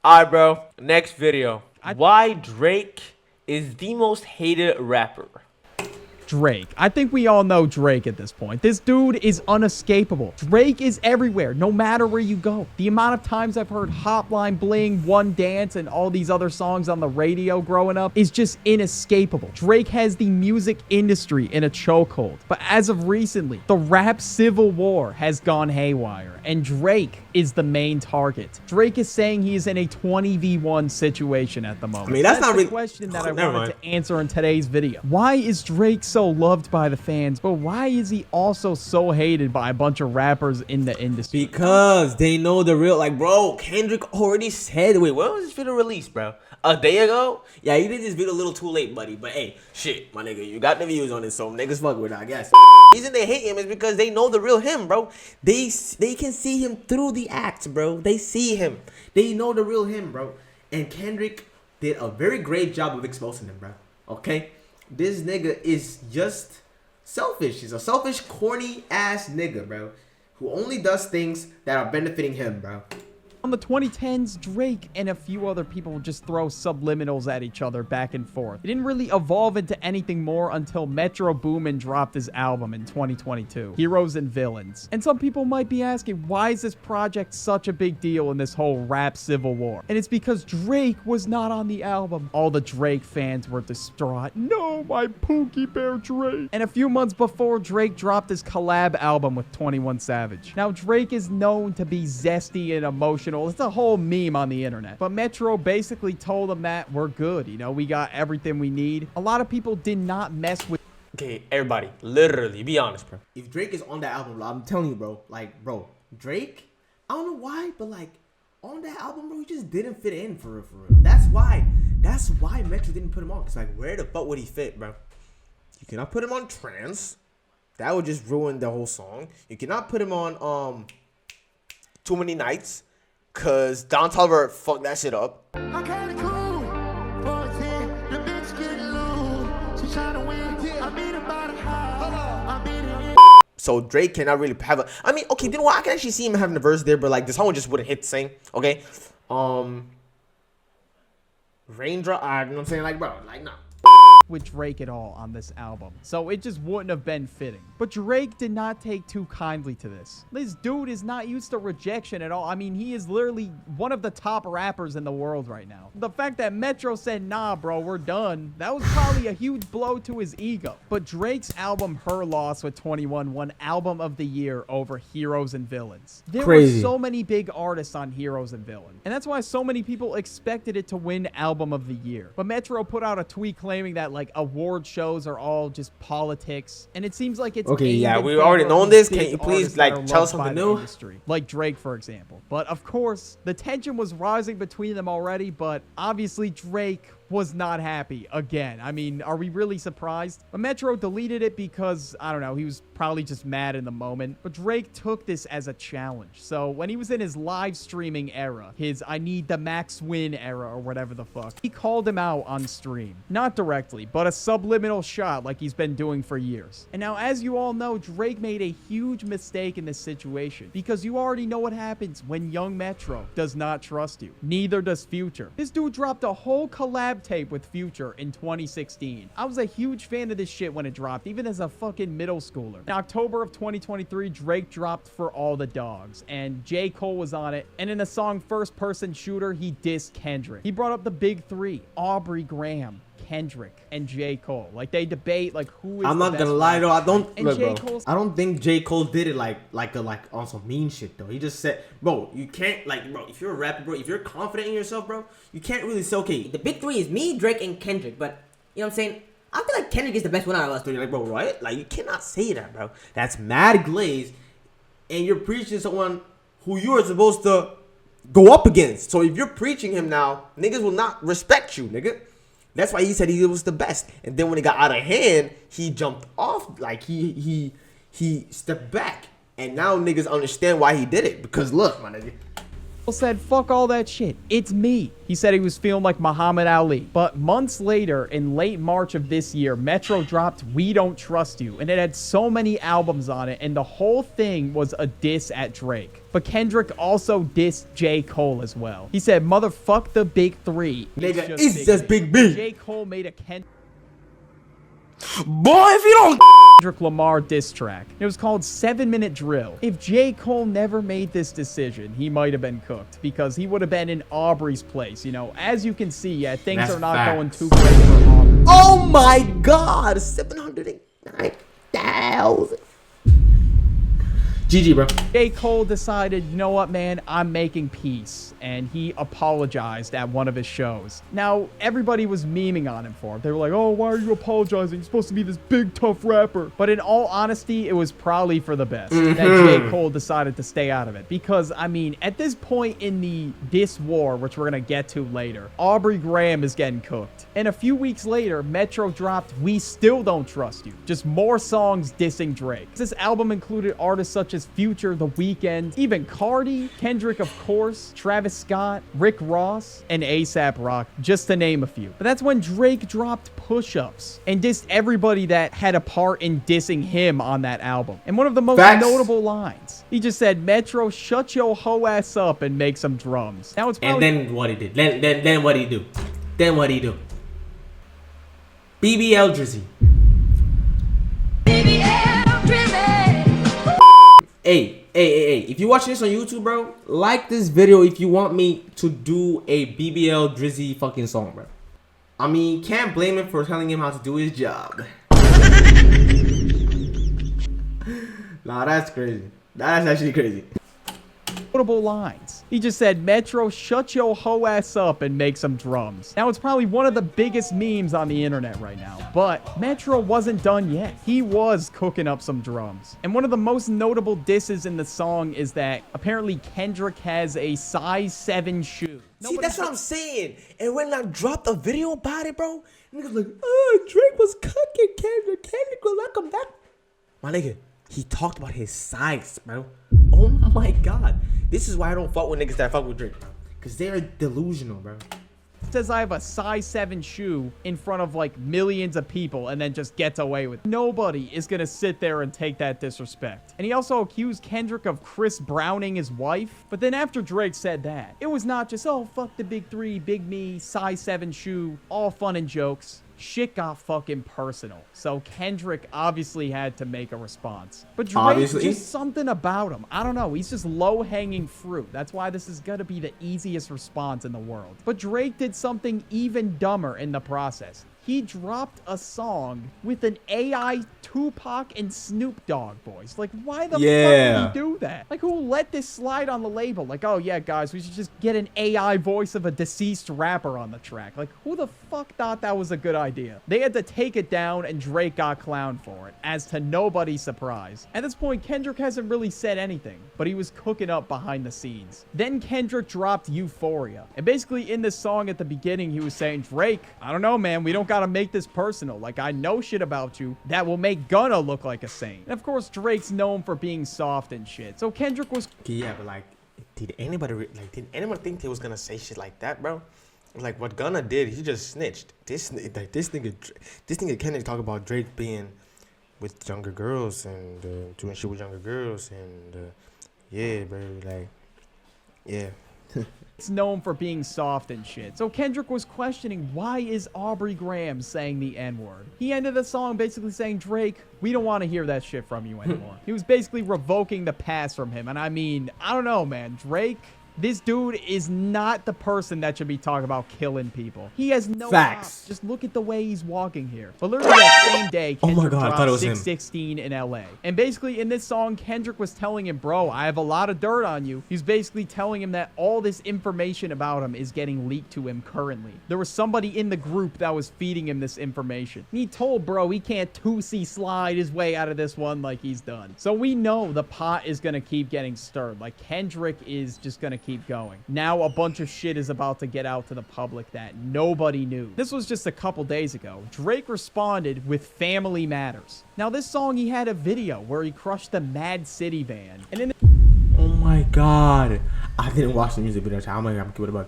Alright, bro. Next video. Why Drake is the most hated rapper? Drake. I think we all know Drake at this point. This dude is unescapable. Drake is everywhere, no matter where you go. The amount of times I've heard Hotline Bling, One Dance, and all these other songs on the radio growing up is just inescapable. Drake has the music industry in a chokehold. But as of recently, the rap civil war has gone haywire, and Drake is the main target. Drake is saying he is in a 20v1 situation at the moment. I mean, that's not the really question that I wanted to answer in today's video. Why is Drake so loved by the fans, but why is he also so hated by a bunch of rappers in the industry? Because they know the real, like, bro, Kendrick already said, wait, when was this video released, bro? A day ago? Yeah, you did this video a little too late, buddy, but hey, shit, my nigga, you got the views on it, so niggas fuck with it, I guess. The reason they hate him is because they know the real him, bro. They can see him through the act, bro. They see him. They know the real him, bro. And Kendrick did a very great job of exposing him, bro. Okay? This nigga is just selfish. He's a selfish, corny ass nigga, bro, who only does things that are benefiting him, bro. On the 2010s, Drake and a few other people would just throw subliminals at each other back and forth. It didn't really evolve into anything more until Metro Boomin dropped his album in 2022, Heroes and Villains. And some people might be asking, why is this project such a big deal in this whole rap civil war? And it's because Drake was not on the album. All the Drake fans were distraught. No, my Pookie Bear Drake. And a few months before, Drake dropped his collab album with 21 Savage. Now, Drake is known to be zesty and emotional. It's a whole meme on the internet. But Metro basically told him that we're good. You know, we got everything we need. A lot of people did not mess with. Okay, everybody, literally, be honest, bro. If Drake is on that album, I'm telling you, bro, like, bro, Drake, I don't know why, but like, on that album, bro, he just didn't fit in for real, for real. That's why Metro didn't put him on. Cause like, where the fuck would he fit, bro? You cannot put him on Trance. That would just ruin the whole song. You cannot put him on Too Many Nights. Cause Don Toliver fucked that shit up. So Drake cannot really have a. I mean, okay, then I can actually see him having a verse there, but like the song just wouldn't hit the same. Okay, Raindrop. You know what I'm saying? Like, bro, like, nah. With Drake at all on this album, so it just wouldn't have been fitting. But Drake did not take too kindly to this. This dude is not used to rejection at all. I mean, he is literally one of the top rappers in the world right now. The fact that Metro said, nah, bro, we're done, that was probably a huge blow to his ego. But Drake's album, Her Loss with 21, won Album of the Year over Heroes and Villains. There were so many big artists on Heroes and Villains, and that's why so many people expected it to win Album of the Year. But Metro put out a tweet claiming that like award shows are all just politics, and it seems like it's okay. Yeah, we've already known this. Can you please like tell us something new? Like Drake, for example. But of course, the tension was rising between them already. But obviously, Drake was not happy again. I mean, are we really surprised? But Metro deleted it because, I don't know, he was probably just mad in the moment. But Drake took this as a challenge. So when he was in his live streaming era, his I need the max win era or whatever the fuck, he called him out on stream. Not directly, but a subliminal shot like he's been doing for years. And now, as you all know, Drake made a huge mistake in this situation because you already know what happens when young Metro does not trust you. Neither does Future. This dude dropped a whole collab tape with Future in 2016. I was a huge fan of this shit when it dropped, even as a fucking middle schooler. In October of 2023, Drake dropped For All the Dogs, and J. Cole was on it. And in the song First Person Shooter, he dissed Kendrick. He brought up the big three: Aubrey Graham, Kendrick, and J. Cole. Like, they debate like who is I'm not gonna lie though, I don't think J. Cole did it like on some mean shit though. He just said, bro, you can't, like, bro, if you're a rapper, bro, if you're confident in yourself, bro, you can't really say, okay, the big three is me, Drake, and Kendrick, but you know what I'm saying? I feel like Kendrick is the best one out of us three. Like, bro, right? Like, you cannot say that, bro. That's mad glaze, and you're preaching someone who you are supposed to go up against. So if you're preaching him now, niggas will not respect you, nigga. That's why he said he was the best. And then when it got out of hand, he jumped off. Like, he stepped back. And now niggas understand why he did it. Because look, my nigga. said, fuck all that shit. It's me. He said he was feeling like Muhammad Ali. But months later, in late March of this year, Metro dropped We Don't Trust You. And it had so many albums on it. And the whole thing was a diss at Drake. But Kendrick also dissed J. Cole as well. He said, motherfuck the big three. Nigga, it's just Big B. J. Cole made a Boy, if you don't Kendrick Lamar diss track. It was called 7 Minute Drill. If J. Cole never made this decision, he might have been cooked because he would have been in Aubrey's place. You know, as you can see, yeah, things That's are not facts. going too great for Aubrey. Oh my God, 709,000. GG, bro. J. Cole decided, you know what, man, I'm making peace. And he apologized at one of his shows. Now, everybody was memeing on him for it. They were like, oh, why are you apologizing? You're supposed to be this big, tough rapper. But in all honesty, it was probably for the best that J. Cole decided to stay out of it. Because, I mean, at this point in the diss war, which we're going to get to later, Aubrey Graham is getting cooked. And a few weeks later, Metro dropped We Still Don't Trust You. Just more songs dissing Drake. This album included artists such as Future, The Weeknd, even Cardi, Kendrick, of course, Travis Scott, Rick Ross, and A$AP Rocky, just to name a few. But that's when Drake dropped Push-Ups and dissed everybody that had a part in dissing him on that album. And one of the most notable lines, he just said, Metro, shut your hoe ass up and make some drums. Now it's probably... And then what he did. Then what he do? Then what he do? BBL Drizzy. Hey, if you're watching this on YouTube, bro, like this video if you want me to do a BBL Drizzy fucking song, bro. I mean, can't blame him for telling him how to do his job. Nah, that's crazy. That's actually crazy. Notable lines. He just said, Metro, shut your hoe ass up and make some drums. Now, it's probably one of the biggest memes on the internet right now, but Metro wasn't done yet. He was cooking up some drums. And one of the most notable disses in the song is that apparently Kendrick has a size 7 shoe. See, that's what I'm saying. And when I dropped a video about it, bro, niggas like, oh, Drake was cooking Kendrick. Kendrick will not come back. My nigga, he talked about his size, bro. Oh my God. This is why I don't fuck with niggas that fuck with Drake, bro. Because they're delusional, bro. Says I have a size 7 shoe in front of like millions of people and then just gets away with it. Nobody is gonna sit there and take that disrespect. And he also accused Kendrick of Chris Browning his wife. But then after Drake said that, it was not just, oh, fuck the big three, big me, size 7 shoe, all fun and jokes. Shit got fucking personal. So Kendrick obviously had to make a response. But Drake, just something about him. I don't know. He's just low-hanging fruit. That's why this is gonna be the easiest response in the world. But Drake did something even dumber in the process. He dropped a song with an AI Tupac and Snoop Dogg voice. Like, why the fuck did he do that? Like, who let this slide on the label? Like, oh yeah, guys, we should just get an AI voice of a deceased rapper on the track. Like, who the fuck thought that was a good idea? They had to take it down, and Drake got clowned for it, as to nobody's surprise. At this point, Kendrick hasn't really said anything, but he was cooking up behind the scenes. Then Kendrick dropped Euphoria. And basically in this song at the beginning, he was saying, Drake, I don't know, man, we don't gotta make this personal. Like, I know shit about you that will make Gunna look like a saint. And of course, Drake's known for being soft and shit. So Kendrick was... Yeah, but like, did anybody think they was gonna say shit like that, bro? Like, what Gunna did, he just snitched. This nigga Kendrick talk about Drake being with younger girls and doing shit with younger girls and yeah, bro, like, yeah. It's known for being soft and shit. So Kendrick was questioning, why is Aubrey Graham saying the N-word? He ended the song basically saying, Drake, we don't want to hear that shit from you anymore. He was basically revoking the pass from him. And I mean, I don't know, man. Drake, this dude is not the person that should be talking about killing people. He has no facts. Just look at the way he's walking here. But literally that same day, Kendrick dropped 616 in LA. And basically in this song, Kendrick was telling him, bro, I have a lot of dirt on you. He's basically telling him that all this information about him is getting leaked to him currently. There was somebody in the group that was feeding him this information. And he told bro he can't 2C slide his way out of this one like he's done. So we know the pot is going to keep getting stirred. Like Kendrick is just going to keep going. Now a bunch of shit is about to get out to the public that nobody knew. This was just a couple days ago. Drake responded with Family Matters. Now this song, he had a video where he crushed the Mad City van. And in oh my god, I didn't watch the music video. I'm gonna give it a bug.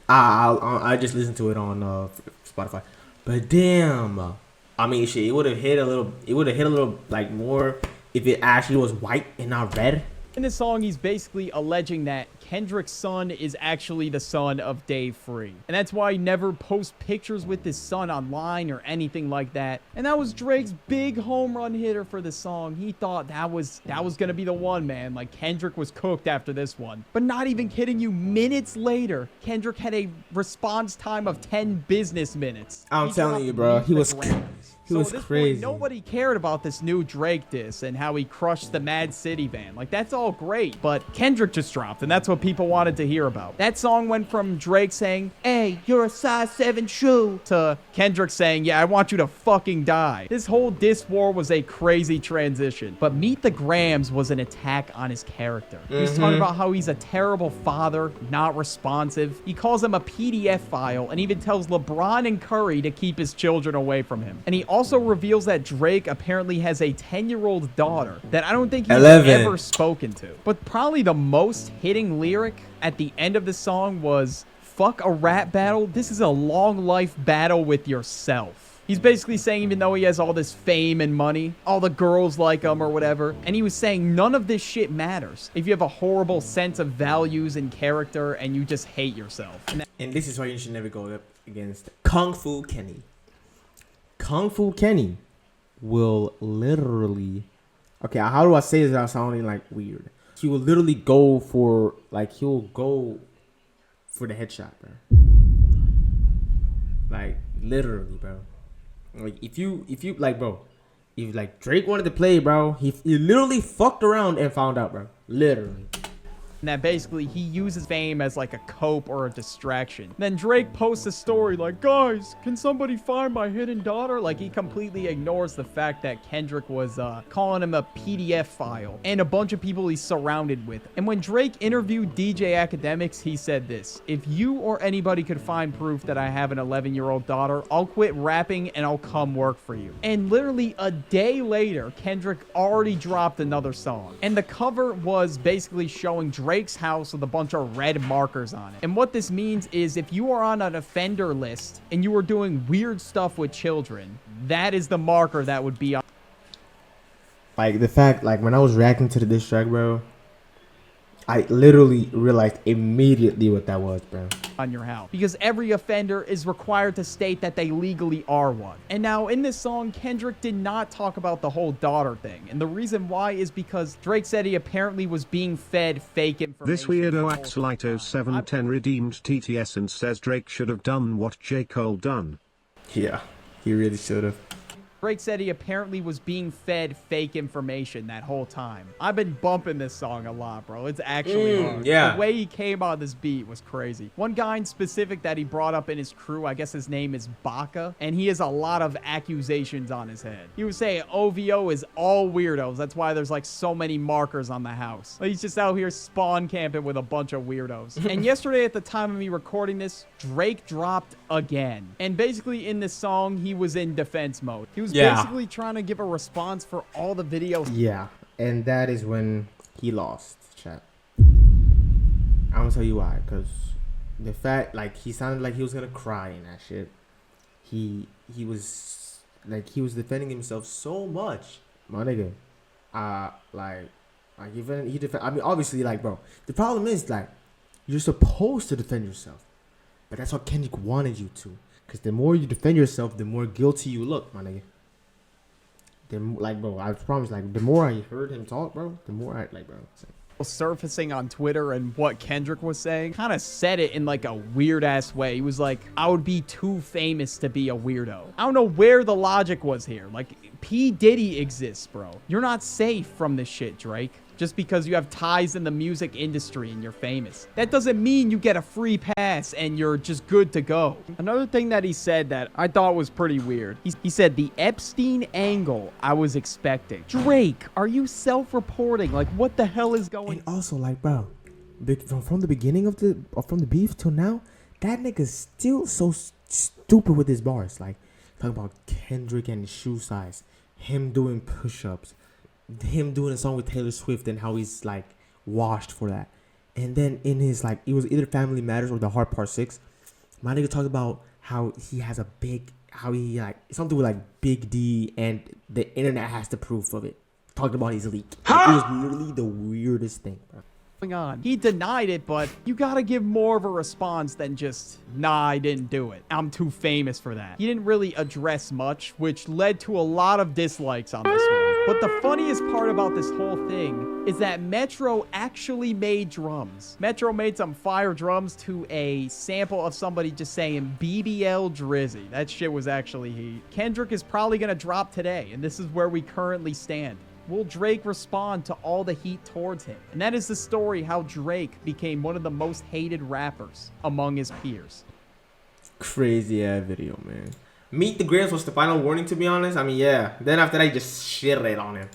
I just listened to it on Spotify. But damn, I mean, shit, it would have hit a little. It would have hit a little like more if it actually was white and not red. In this song, he's basically alleging that Kendrick's son is actually the son of Dave Free. And that's why he never posts pictures with his son online or anything like that. And that was Drake's big home run hitter for the song. He thought that was gonna be the one, man. Like, Kendrick was cooked after this one. But not even kidding you, minutes later, Kendrick had a response time of 10 business minutes. I'm telling you, bro, he was crazy. Point, nobody cared about this new Drake diss and how he crushed the Mad City band. Like, that's all great, but Kendrick just dropped, and that's what people wanted to hear about. That song went from Drake saying, "Hey, you're a size 7 shoe," to Kendrick saying, "Yeah, I want you to fucking die." This whole diss war was a crazy transition, but Meet the Grams was an attack on his character. He was talking about how he's a terrible father, not responsive. He calls him a PDF file, and even tells LeBron and Curry to keep his children away from him. And he also reveals that Drake apparently has a 10-year-old daughter that I don't think he's ever spoken to. But probably the most hitting lyric at the end of the song was, "Fuck a rap battle. This is a long life battle with yourself." He's basically saying even though he has all this fame and money, all the girls like him or whatever, and he was saying none of this shit matters if you have a horrible sense of values and character and you just hate yourself. And this is why you should never go up against Kung Fu Kenny. Kung Fu Kenny will literally... Okay, how do I say this without sounding like weird? He will literally go for... Like, he'll go for the headshot, bro. Like, literally, bro. Like, if you like, bro, if like Drake wanted to play, bro, he literally fucked around and found out, bro. Literally. And that basically he uses fame as like a cope or a distraction. Then Drake posts a story like, "Guys, can somebody find my hidden daughter?" Like, he completely ignores the fact that Kendrick was calling him a PDF file and a bunch of people he's surrounded with. And when Drake interviewed DJ Academics, he said this: "If you or anybody could find proof that I have an 11-year-old daughter, I'll quit rapping and I'll come work for you." And literally a day later, Kendrick already dropped another song. And the cover was basically showing Drake's house with a bunch of red markers on it. And what this means is if you are on an offender list and you are doing weird stuff with children, that is the marker that would be on. Like, the fact, like, when I was reacting to the diss track, bro, I literally realized immediately what that was, bro. On your house, because every offender is required to state that they legally are one. And now in this song, Kendrick did not talk about the whole daughter thing, and the reason why is because Drake said he apparently was being fed fake information. This weirdo Axelito 710 redeemed TTS and says Drake should have done what J. Cole done. Yeah, he really should have. Drake said he apparently was being fed fake information that whole time. I've been bumping this song a lot, bro. It's actually hard. Yeah. The way he came on this beat was crazy. One guy in specific that he brought up in his crew, I guess his name is Baka, and he has a lot of accusations on his head. He was saying OVO is all weirdos. That's why there's like so many markers on the house. Like, he's just out here spawn camping with a bunch of weirdos. And yesterday at the time of me recording this, Drake dropped again. And basically in this song, he was in defense mode. He was basically trying to give a response for all the videos. Yeah, and that is when he lost, chat. I'm gonna tell you why, because the fact, like, he sounded like he was gonna cry in that shit. He was defending himself so much, my nigga. I mean, obviously, like, bro, the problem is, like, you're supposed to defend yourself, but that's what Kendrick wanted you to, because the more you defend yourself, the more guilty you look, my nigga. Like, bro, I promise, like, the more I heard him talk, bro, the more I, like, bro. Surfacing on Twitter and what Kendrick was saying kind of said it in like a weird ass way. He was like, "I would be too famous to be a weirdo." I don't know where the logic was here. Like, P. Diddy exists, bro. You're not safe from this shit, Drake. Just because you have ties in the music industry and you're famous, that doesn't mean you get a free pass and you're just good to go. Another thing that he said that I thought was pretty weird. He said the Epstein angle I was expecting. Drake, are you self-reporting? Like, what the hell is going on? And also, like, bro, from the beginning of from the beef till now, that nigga's still so stupid with his bars. Like, talking about Kendrick and his shoe size, him doing push-ups, him doing a song with Taylor Swift and how he's like washed for that. And then in his like, it was either Family Matters or The Hard Part 6, my nigga talked about how he has a big, how he like something with like Big D and the internet has the proof of it. Talking about his leak. Like, it was literally the weirdest thing, bro. On. He denied it, but you gotta give more of a response than just, nah, I didn't do it. I'm too famous for that. He didn't really address much, which led to a lot of dislikes on this one. But the funniest part about this whole thing is that Metro actually made drums. Metro made some fire drums to a sample of somebody just saying BBL Drizzy. That shit was actually heat. Kendrick is probably gonna drop today, and this is where we currently stand. Will Drake respond to all the heat towards him? And that is the story how Drake became one of the most hated rappers among his peers. Crazy ass video, man. Meet the Grams was the final warning, to be honest. I mean, yeah. Then after that, he just shit on him.